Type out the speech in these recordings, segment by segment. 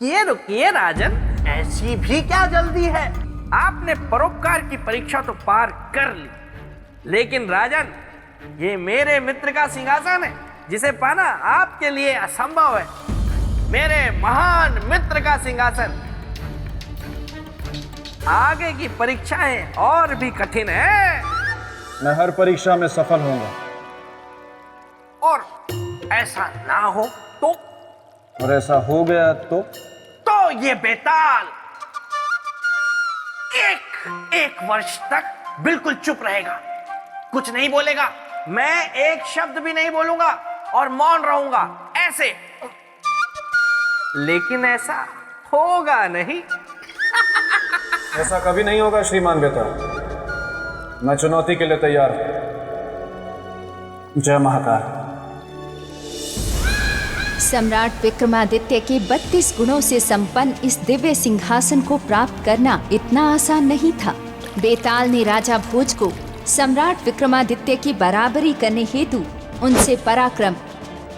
रुकिए रुकिए राजन, ऐसी भी क्या जल्दी है? आपने परोपकार की परीक्षा तो पार कर ली, लेकिन राजन, ये मेरे मित्र का सिंहासन है जिसे पाना आपके लिए असंभव है। मेरे महान मित्र का सिंहासन। आगे की परीक्षाएं और भी कठिन है। मैं हर परीक्षा में सफल होऊंगा। और ऐसा ना हो तो? और ऐसा हो गया तो ये बेताल एक वर्ष तक बिल्कुल चुप रहेगा, कुछ नहीं बोलेगा। मैं एक शब्द भी नहीं बोलूंगा और मौन रहूंगा ऐसे। लेकिन ऐसा होगा नहीं। ऐसा कभी नहीं होगा श्रीमान बेताल। मैं चुनौती के लिए तैयार हूं। जय महाकाल। सम्राट विक्रमादित्य के 32 गुणों से संपन्न इस दिव्य सिंहासन को प्राप्त करना इतना आसान नहीं था। बेताल ने राजा भोज को सम्राट विक्रमादित्य की बराबरी करने हेतु उनसे पराक्रम,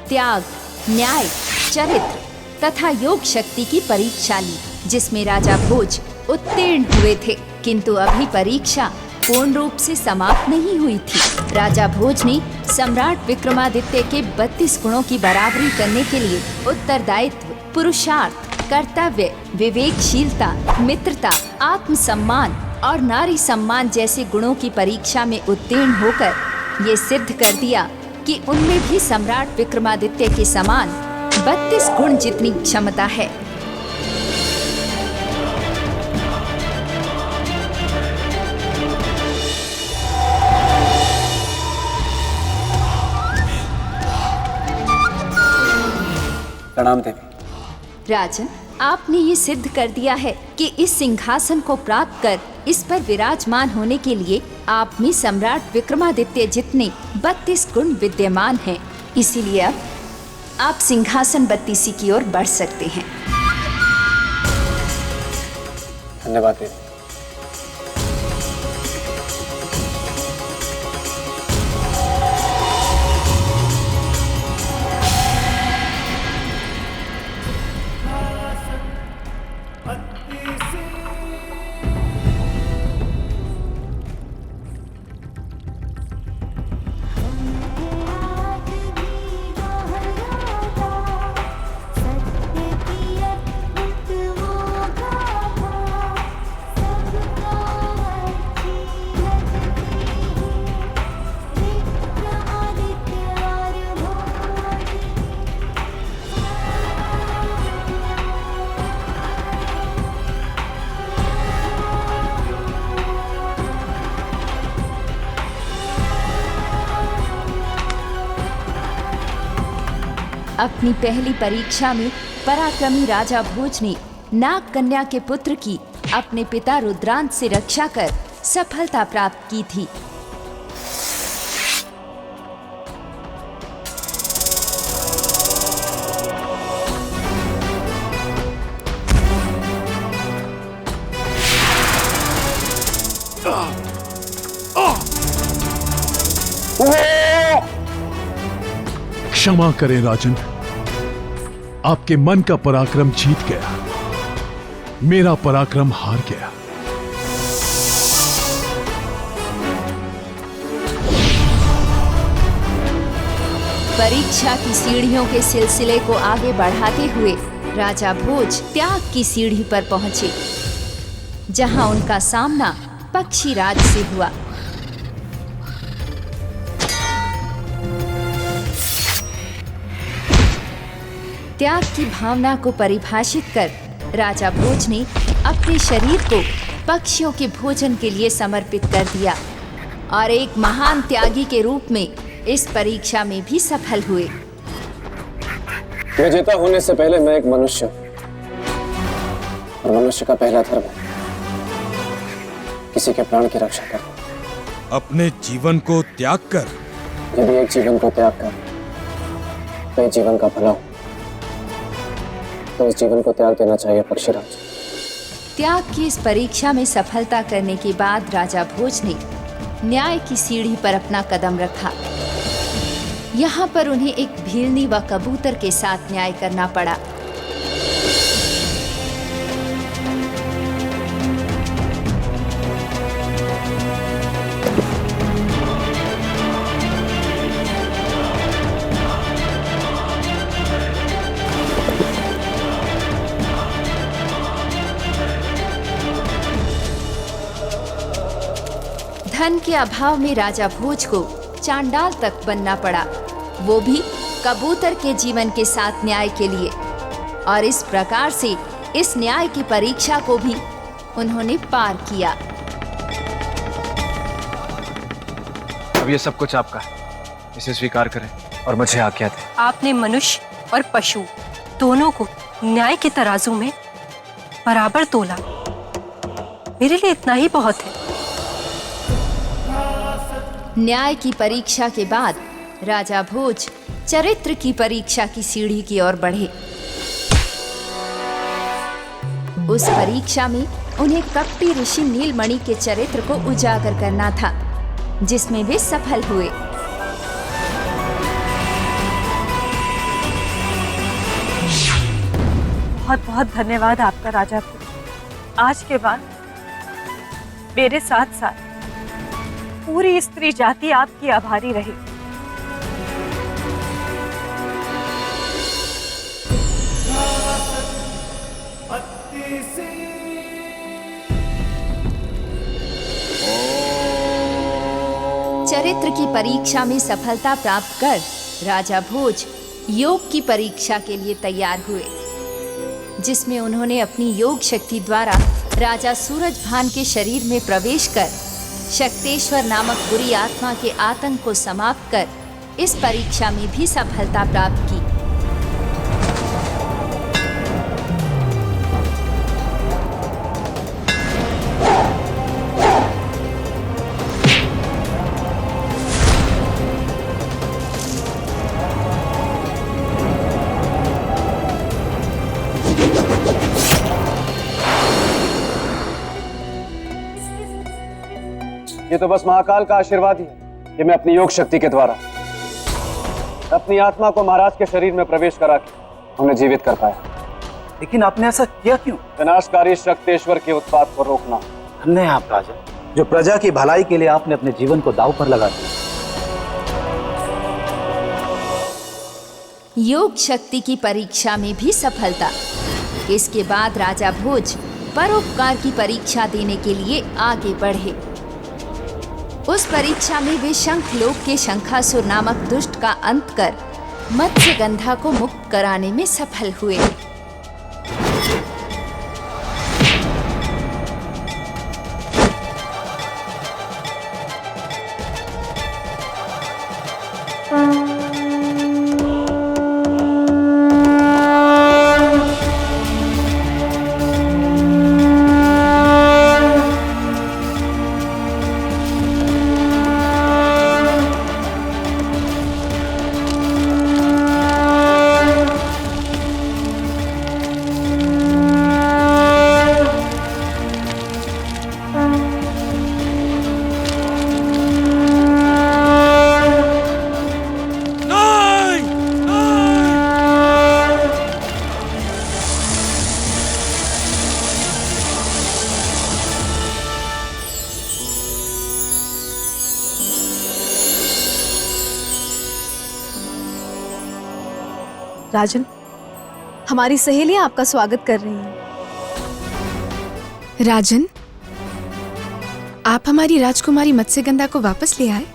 त्याग, न्याय, चरित्र तथा योग शक्ति की परीक्षा ली, जिसमें राजा भोज उत्तीर्ण हुए थे। किंतु अभी परीक्षा पूर्ण रूप से समाप्त नहीं हुई थी। राजा भोज ने सम्राट विक्रमादित्य के 32 गुणों की बराबरी करने के लिए उत्तरदायित्व, पुरुषार्थ, कर्तव्य, विवेकशीलता, मित्रता, आत्मसम्मान और नारी सम्मान जैसे गुणों की परीक्षा में उत्तीर्ण होकर ये सिद्ध कर दिया कि उनमें भी सम्राट विक्रमादित्य के समान 32 गुण जितनी क्षमता है। प्रणाम देवी। राजन, आपने ये सिद्ध कर दिया है कि इस सिंहासन को प्राप्त कर इस पर विराजमान होने के लिए आप में सम्राट विक्रमादित्य जितने 32 गुण विद्यमान हैं। इसीलिए अब आप सिंहासन 32 की ओर बढ़ सकते हैं। धन्यवाद देवी। अपनी पहली परीक्षा में पराक्रमी राजा भोज ने नाग कन्या के पुत्र की अपने पिता रुद्रांत से रक्षा कर सफलता प्राप्त की थी। क्षमा करें राजन, आपके मन का पराक्रम जीत गया, मेरा पराक्रम हार गया। परीक्षा की सीढ़ियों के सिलसिले को आगे बढ़ाते हुए राजा भोज त्याग की सीढ़ी पर पहुंचे, जहां उनका सामना पक्षीराज से हुआ। त्याग की भावना को परिभाषित कर राजा भोज ने अपने शरीर को पक्षियों के भोजन के लिए समर्पित कर दिया और एक महान त्यागी के रूप में इस परीक्षा में भी सफल हुए। विजेता होने से पहले मैं एक मनुष्य, और मनुष्य का पहला धर्म है किसी के प्राण की रक्षा करना। अपने जीवन को त्याग कर, यदि एक जीवन को त्याग कर तो एक जीवन का भला हो, तो इस जीवन को त्याग देना चाहिए पक्षीराज। त्याग की इस परीक्षा में सफलता करने के बाद राजा भोज ने न्याय की सीढ़ी पर अपना कदम रखा। यहाँ पर उन्हें एक भीलनी व कबूतर के साथ न्याय करना पड़ा। धन के अभाव में राजा भोज को चांडाल तक बनना पड़ा, वो भी कबूतर के जीवन के साथ न्याय के लिए। और इस प्रकार से इस न्याय की परीक्षा को भी उन्होंने पार किया। अब ये सब कुछ आपका है, इसे स्वीकार करें और मुझे आज्ञा दें। आपने मनुष्य और पशु दोनों को न्याय के तराजू में बराबर तोला। मेरे लिए इतना ही बहुत है। न्याय की परीक्षा के बाद राजा भोज चरित्र की परीक्षा की सीढ़ी की ओर बढ़े। उस परीक्षा में उन्हें कपटी ऋषि नीलमणि के चरित्र को उजागर करना था, जिसमें वे सफल हुए। बहुत बहुत धन्यवाद आपका राजा भोज। आज के बाद मेरे साथ साथ पूरी स्त्री जाति आपकी आभारी रही। चरित्र की परीक्षा में सफलता प्राप्त कर राजा भोज योग की परीक्षा के लिए तैयार हुए, जिसमें उन्होंने अपनी योग शक्ति द्वारा राजा सूरजभान के शरीर में प्रवेश कर शक्तेश्वर नामक बुरी आत्मा के आतंक को समाप्त कर इस परीक्षा में भी सफलता प्राप्त की। ये तो बस महाकाल का आशीर्वाद ही है कि मैं अपनी योग शक्ति के द्वारा अपनी आत्मा को महाराज के शरीर में प्रवेश करा के उन्हें जीवित कर पाया। लेकिन आपने ऐसा किया क्यों? विनाशकारी शक्तेश्वर के उत्पात को रोकना। धन्य है आप राजा, जो प्रजा की भलाई के लिए आपने अपने जीवन को दांव पर लगा दिया। योग शक्ति की परीक्षा में भी सफलता। इसके बाद राजा भोज परोपकार की परीक्षा देने के लिए आगे बढ़े। उस परीक्षा में वे शंखलोक के शंखासुर नामक दुष्ट का अंत कर मत्स्यगंधा को मुक्त कराने में सफल हुए। राजन, हमारी सहेलियां आपका स्वागत कर रही हैं। राजन, आप हमारी राजकुमारी मत्स्यगंधा को वापस ले आए।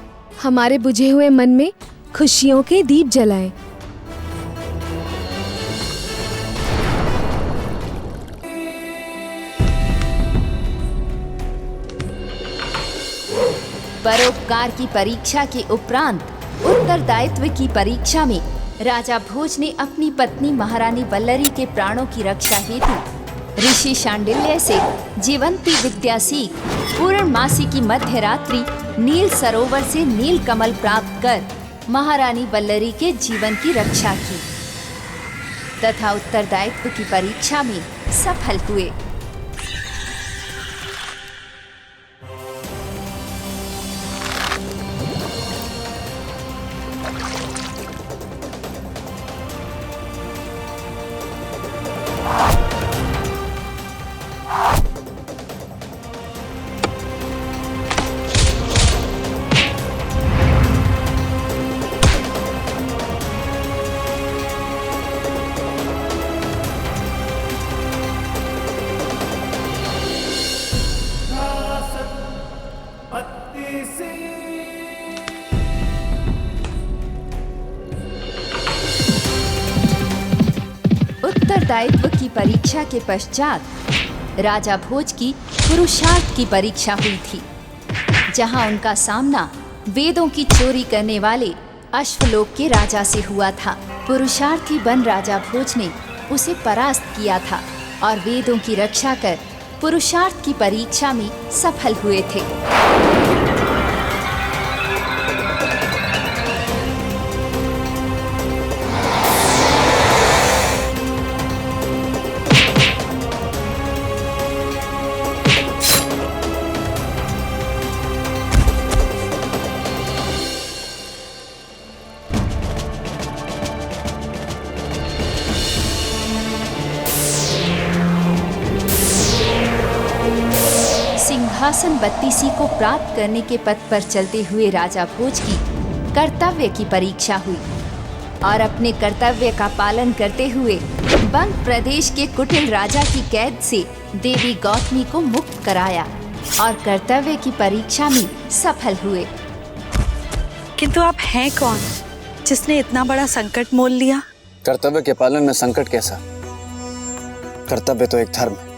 हमारे बुझे हुए मन में खुशियों के दीप जलाएं। परोपकार की परीक्षा के उपरांत उत्तरदायित्व की परीक्षा में राजा भोज ने अपनी पत्नी महारानी वल्लरी के प्राणों की रक्षा हेतु ऋषि शांडिल्य से जीवंती विद्या सीख पूर्णमासी की मध्य रात्रि नील सरोवर से नील कमल प्राप्त कर महारानी वल्लरी के जीवन की रक्षा की तथा उत्तरदायित्व की परीक्षा में सफल हुए। उत्तरदायित्व की परीक्षा के पश्चात राजा भोज की पुरुषार्थ की परीक्षा हुई थी, जहां उनका सामना वेदों की चोरी करने वाले अश्वलोक के राजा से हुआ था। पुरुषार्थी बन राजा भोज ने उसे परास्त किया था और वेदों की रक्षा कर पुरुषार्थ की परीक्षा में सफल हुए थे। सिंहासन 32 को प्राप्त करने के पथ पर चलते हुए राजा भोज की कर्तव्य की परीक्षा हुई और अपने कर्तव्य का पालन करते हुए बंग प्रदेश के कुटिल राजा की कैद से देवी गौतमी को मुक्त कराया और कर्तव्य की परीक्षा में सफल हुए। किंतु आप हैं कौन जिसने इतना बड़ा संकट मोल लिया? कर्तव्य के पालन में संकट कैसा? कर्तव्य तो एक धर्म है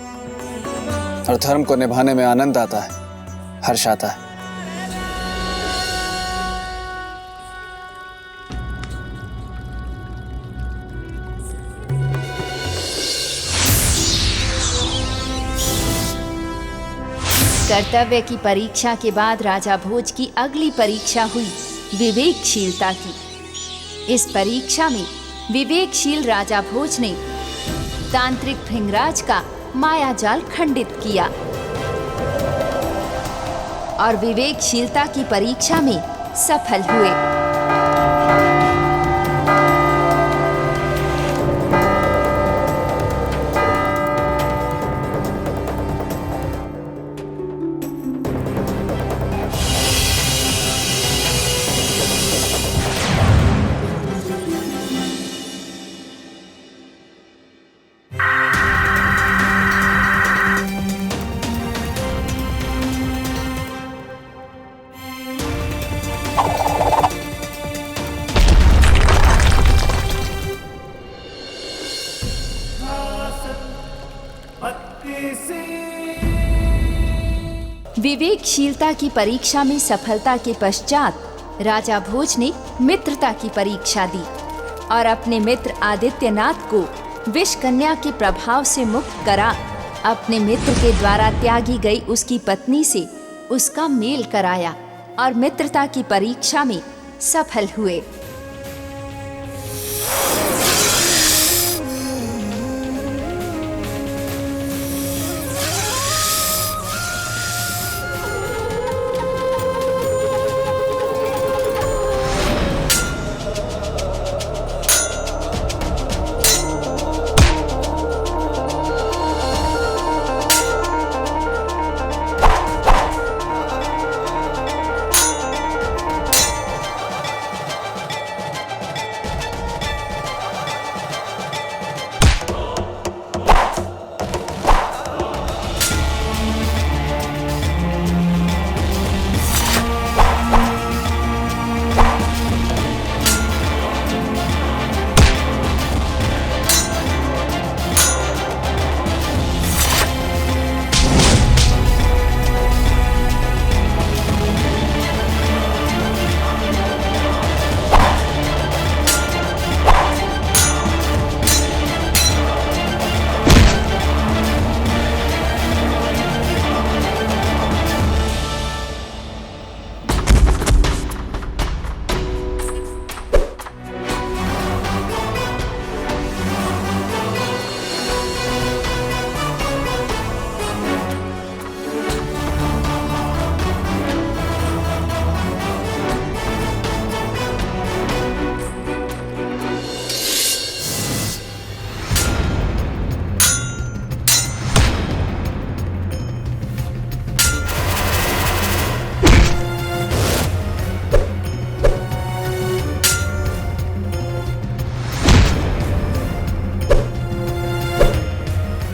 और धर्म को निभाने में आनंद आता है, हर्ष आता है। कर्तव्य की परीक्षा के बाद राजा भोज की अगली परीक्षा हुई विवेकशीलता की। इस परीक्षा में विवेकशील राजा भोज ने तांत्रिक भृंगराज का मायाजाल खंडित किया और विवेकशीलता की परीक्षा में सफल हुए। विवेकशीलता की परीक्षा में सफलता के पश्चात राजा भोज ने मित्रता की परीक्षा दी और अपने मित्र आदित्यनाथ को विष कन्या के प्रभाव से मुक्त करा अपने मित्र के द्वारा त्यागी गई उसकी पत्नी से उसका मेल कराया और मित्रता की परीक्षा में सफल हुए।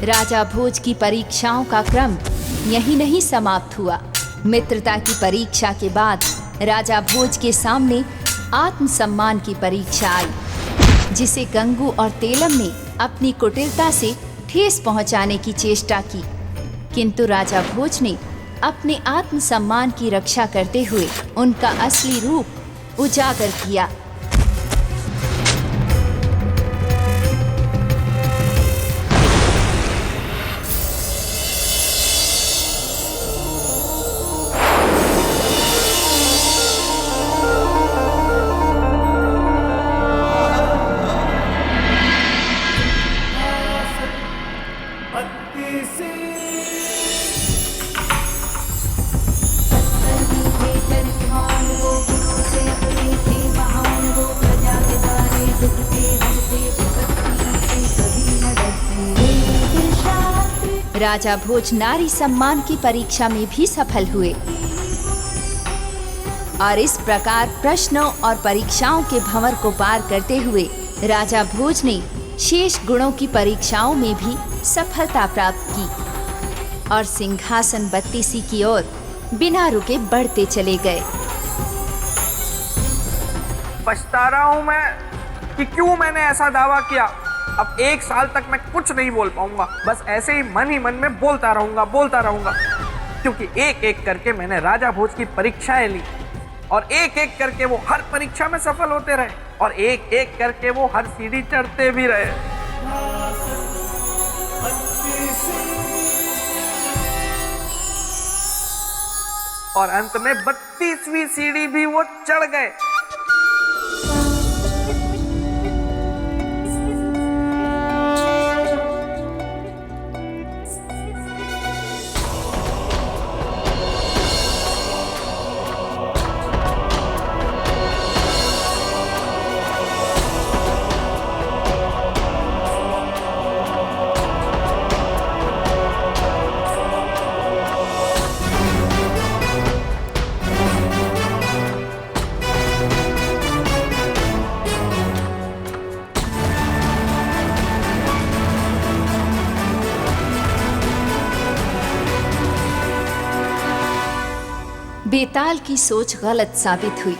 राजा भोज की परीक्षाओं का क्रम यही नहीं समाप्त हुआ। मित्रता की परीक्षा के बाद राजा भोज के सामने आत्मसम्मान की परीक्षा आई। जिसे गंगू और तेलम ने अपनी कुटिलता से ठेस पहुंचाने की चेष्टा की, किंतु राजा भोज ने अपने आत्मसम्मान की रक्षा करते हुए उनका असली रूप उजागर किया। राजा भोज नारी सम्मान की परीक्षा में भी सफल हुए और इस प्रकार प्रश्नों और परीक्षाओं के भंवर को पार करते हुए राजा भोज ने शेष गुणों की परीक्षाओं में भी सफलता प्राप्त की और सिंहासन बत्तीसी की ओर बिना रुके बढ़ते चले गए। पछता रहा हूं मैं कि क्यों मैंने ऐसा दावा किया। अब 1 साल तक मैं कुछ नहीं बोल पाऊंगा, बस ऐसे ही मन में बोलता रहूंगा, क्योंकि एक एक करके मैंने राजा भोज की परीक्षाएं ली और एक एक करके वो हर परीक्षा में सफल होते रहे और एक एक करके वो हर सीढ़ी चढ़ते भी रहे। और अंत में 32वीं सीढ़ी भी वो चढ़ गए। बेताल की सोच गलत साबित हुई।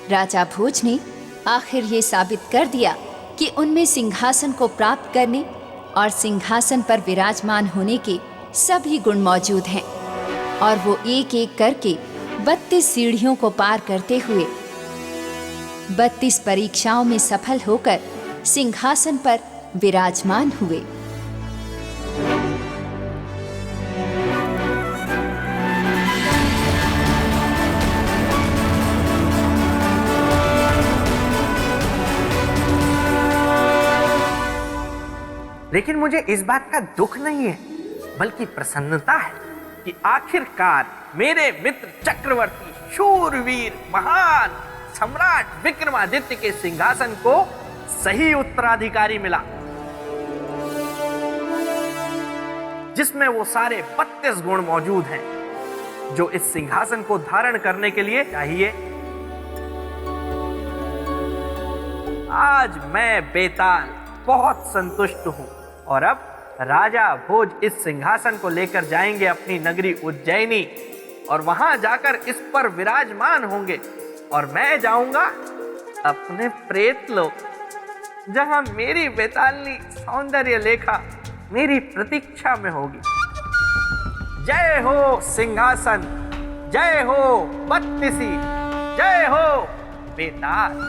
राजा भोज ने आखिर ये साबित कर दिया कि उनमें सिंहासन को प्राप्त करने और सिंहासन पर विराजमान होने के सभी गुण मौजूद हैं और वो एक एक करके 32 सीढ़ियों को पार करते हुए 32 परीक्षाओं में सफल होकर सिंहासन पर विराजमान हुए। लेकिन मुझे इस बात का दुख नहीं है, बल्कि प्रसन्नता है कि आखिरकार मेरे मित्र चक्रवर्ती शूरवीर महान सम्राट विक्रमादित्य के सिंहासन को सही उत्तराधिकारी मिला, जिसमें वो सारे 32 गुण मौजूद हैं जो इस सिंहासन को धारण करने के लिए चाहिए। आज मैं बेताल बहुत संतुष्ट हूं और अब राजा भोज इस सिंहासन को लेकर जाएंगे अपनी नगरी उज्जैनी और वहां जाकर इस पर विराजमान होंगे और मैं जाऊंगा अपने प्रेत लोक, जहां मेरी बेतालनी सौंदर्य लेखा मेरी प्रतीक्षा में होगी। जय हो सिंहासन, जय हो बत्तीसी, जय हो बेताल।